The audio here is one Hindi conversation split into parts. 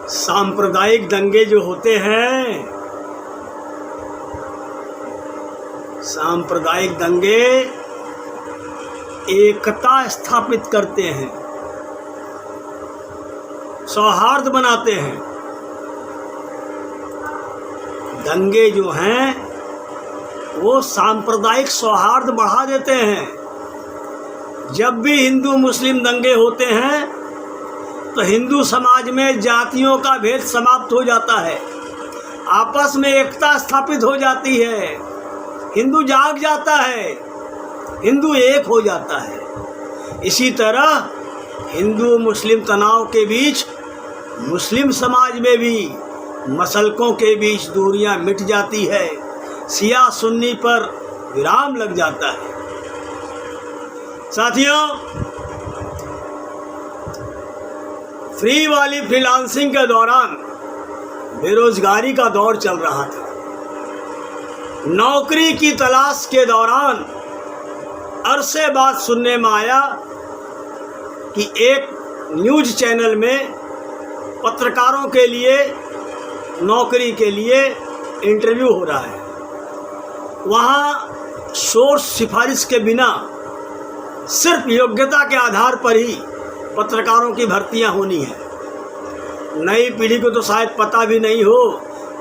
सांप्रदायिक दंगे जो होते हैं, सांप्रदायिक दंगे एकता स्थापित करते हैं, सौहार्द बनाते हैं। दंगे जो हैं वो सांप्रदायिक सौहार्द बढ़ा देते हैं। जब भी हिंदू मुस्लिम दंगे होते हैं तो हिंदू समाज में जातियों का भेद समाप्त हो जाता है, आपस में एकता स्थापित हो जाती है, हिंदू जाग जाता है, हिंदू एक हो जाता है। इसी तरह हिंदू मुस्लिम तनाव के बीच मुस्लिम समाज में भी मसलकों के बीच दूरियां मिट जाती है, शिया सुन्नी पर विराम लग जाता है। साथियों, फ्री वाली फ्रीलांसिंग के दौरान बेरोजगारी का दौर चल रहा था। नौकरी की तलाश के दौरान अरसे बाद सुनने में आया कि एक न्यूज़ चैनल में पत्रकारों के लिए नौकरी के लिए इंटरव्यू हो रहा है। वहाँ सोर्स सिफारिश के बिना सिर्फ योग्यता के आधार पर ही पत्रकारों की भर्तियां होनी है। नई पीढ़ी को तो शायद पता भी नहीं हो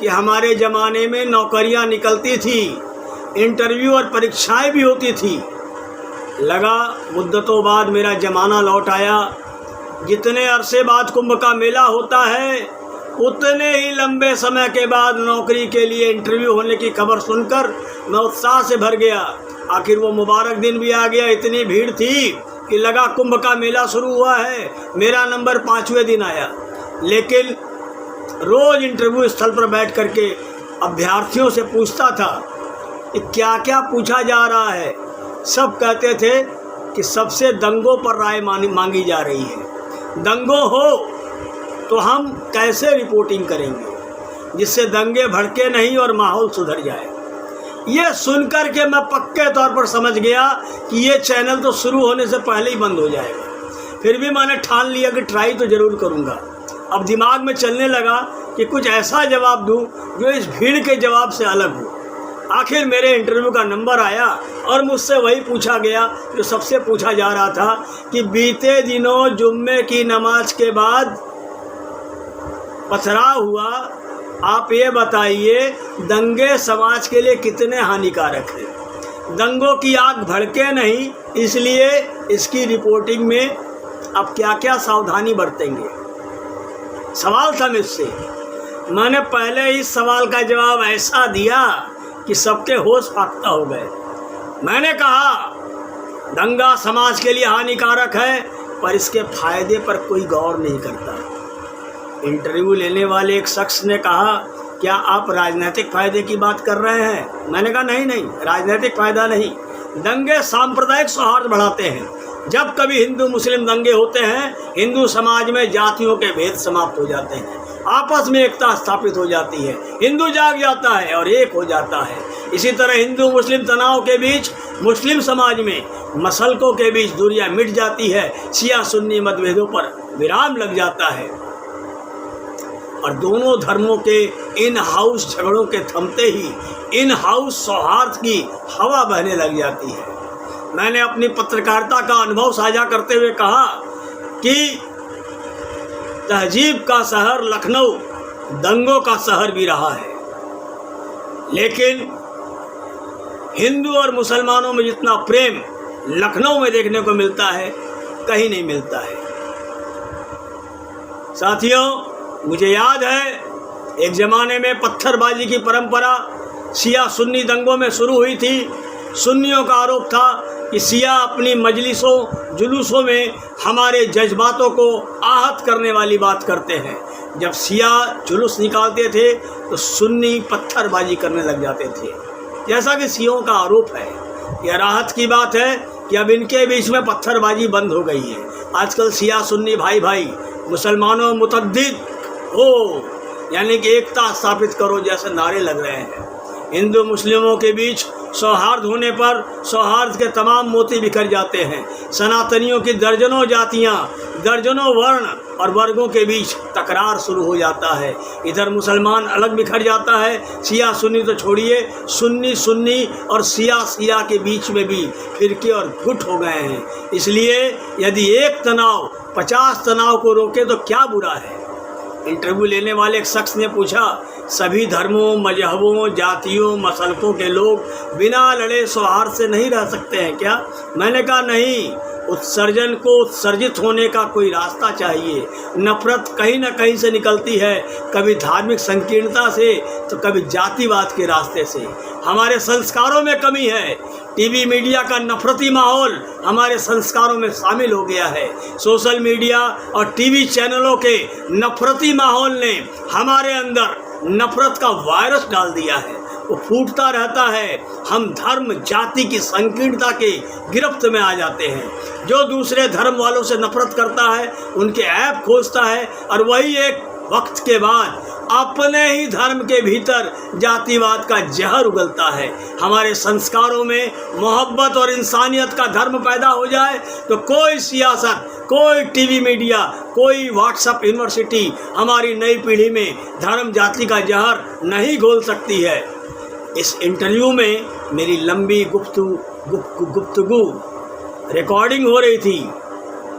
कि हमारे ज़माने में नौकरियां निकलती थी, इंटरव्यू और परीक्षाएं भी होती थी। लगा मुद्दतों बाद मेरा ज़माना लौट आया। जितने अरसे बाद कुंभ का मेला होता है, उतने ही लंबे समय के बाद नौकरी के लिए इंटरव्यू होने की खबर सुनकर मैं उत्साह से भर गया। आखिर वो मुबारक दिन भी आ गया। इतनी भीड़ थी कि लगा कुंभ का मेला शुरू हुआ है। मेरा नंबर 5वें दिन आया। लेकिन रोज़ इंटरव्यू स्थल पर बैठ करके अभ्यर्थियों से पूछता था कि क्या क्या पूछा जा रहा है। सब कहते थे कि सबसे दंगों पर राय मांगी जा रही है। दंगों हो तो हम कैसे रिपोर्टिंग करेंगे जिससे दंगे भड़के नहीं और माहौल सुधर जाए। ये सुनकर के मैं पक्के तौर पर समझ गया कि ये चैनल तो शुरू होने से पहले ही बंद हो जाएगा। फिर भी मैंने ठान लिया कि ट्राई तो ज़रूर करूँगा। अब दिमाग में चलने लगा कि कुछ ऐसा जवाब दूँ जो इस भीड़ के जवाब से अलग हो। आखिर मेरे इंटरव्यू का नंबर आया और मुझसे वही पूछा गया जो सबसे पूछा जा रहा था कि बीते दिनों जुम्मे की नमाज के बाद पथराव हुआ, आप ये बताइए दंगे समाज के लिए कितने हानिकारक हैं। दंगों की आग भड़के नहीं, इसलिए इसकी रिपोर्टिंग में आप क्या क्या सावधानी बरतेंगे। सवाल था मुझसे। मैंने पहले इस सवाल का जवाब ऐसा दिया कि सबके होश फाख्ता हो गए। मैंने कहा दंगा समाज के लिए हानिकारक है, पर इसके फायदे पर कोई गौर नहीं करता। इंटरव्यू लेने वाले एक शख्स ने कहा, क्या आप राजनीतिक फ़ायदे की बात कर रहे हैं? मैंने कहा नहीं, राजनीतिक फ़ायदा नहीं। दंगे सांप्रदायिक सौहार्द बढ़ाते हैं। जब कभी हिंदू मुस्लिम दंगे होते हैं, हिंदू समाज में जातियों के भेद समाप्त हो जाते हैं, आपस में एकता स्थापित हो जाती है, हिंदू जाग जाता है और एक हो जाता है। इसी तरह हिंदू मुस्लिम तनाव के बीच मुस्लिम समाज में मसलकों के बीच दूरियां मिट जाती है, शिया सुन्नी मतभेदों पर विराम लग जाता है और दोनों धर्मों के इन हाउस झगड़ों के थमते ही इन हाउस सौहार्द की हवा बहने लग जाती है। मैंने अपनी पत्रकारिता का अनुभव साझा करते हुए कहा कि तहजीब का शहर लखनऊ दंगों का शहर भी रहा है, लेकिन हिंदू और मुसलमानों में जितना प्रेम लखनऊ में देखने को मिलता है कहीं नहीं मिलता है। साथियों, मुझे याद है एक ज़माने में पत्थरबाजी की परंपरा शिया सुन्नी दंगों में शुरू हुई थी। सुन्नियों का आरोप था कि शिया अपनी मजलिसों जुलूसों में हमारे जज्बातों को आहत करने वाली बात करते हैं। जब शिया जुलूस निकालते थे तो सुन्नी पत्थरबाजी करने लग जाते थे। जैसा कि शियों का आरोप है, यह राहत की बात है कि अब इनके बीच में पत्थरबाजी बंद हो गई है। आजकल शिया सुन्नी भाई भाई मुसलमानों मुतद्दिद हो, यानी कि एकता स्थापित करो जैसे नारे लग रहे हैं। हिंदू मुस्लिमों के बीच सौहार्द होने पर सौहार्द के तमाम मोती बिखर जाते हैं। सनातनियों की दर्जनों जातियां, दर्जनों वर्ण और वर्गों के बीच तकरार शुरू हो जाता है। इधर मुसलमान अलग बिखर जाता है, शिया सुन्नी तो छोड़िए, सुन्नी सुन्नी और शिया शिया के बीच में भी फिरके और गुट हो गए हैं। इसलिए यदि एक तनाव 50 तनाव को रोके तो क्या बुरा है। इंटरव्यू लेने वाले एक शख्स ने पूछा, सभी धर्मों, मजहबों, जातियों, मसलकों के लोग बिना लड़े सौहार्द से नहीं रह सकते हैं क्या? मैंने कहा नहीं, उत्सर्जन को उत्सर्जित होने का कोई रास्ता चाहिए। नफरत कहीं ना कहीं से निकलती है, कभी धार्मिक संकीर्णता से तो कभी जातिवाद के रास्ते से। हमारे संस्कारों में कमी है। टीवी मीडिया का नफरती माहौल हमारे संस्कारों में शामिल हो गया है। सोशल मीडिया और टीवी चैनलों के नफरती माहौल ने हमारे अंदर नफरत का वायरस डाल दिया है। वो फूटता रहता है। हम धर्म जाति की संकीर्णता के गिरफ्त में आ जाते हैं। जो दूसरे धर्म वालों से नफरत करता है, उनके ऐब खोजता है और वही एक वक्त के बाद अपने ही धर्म के भीतर जातिवाद का जहर उगलता है। हमारे संस्कारों में मोहब्बत और इंसानियत का धर्म पैदा हो जाए तो कोई सियासत, कोई टीवी मीडिया, कोई व्हाट्सएप यूनिवर्सिटी हमारी नई पीढ़ी में धर्म जाति का जहर नहीं घोल सकती है। इस इंटरव्यू में मेरी लंबी गुफ्तगू रिकॉर्डिंग हो रही थी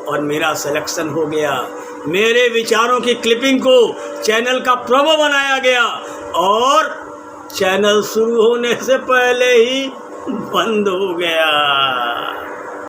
और मेरा सिलेक्शन हो गया। मेरे विचारों की क्लिपिंग को चैनल का प्रोमो बनाया गया और चैनल शुरू होने से पहले ही बंद हो गया।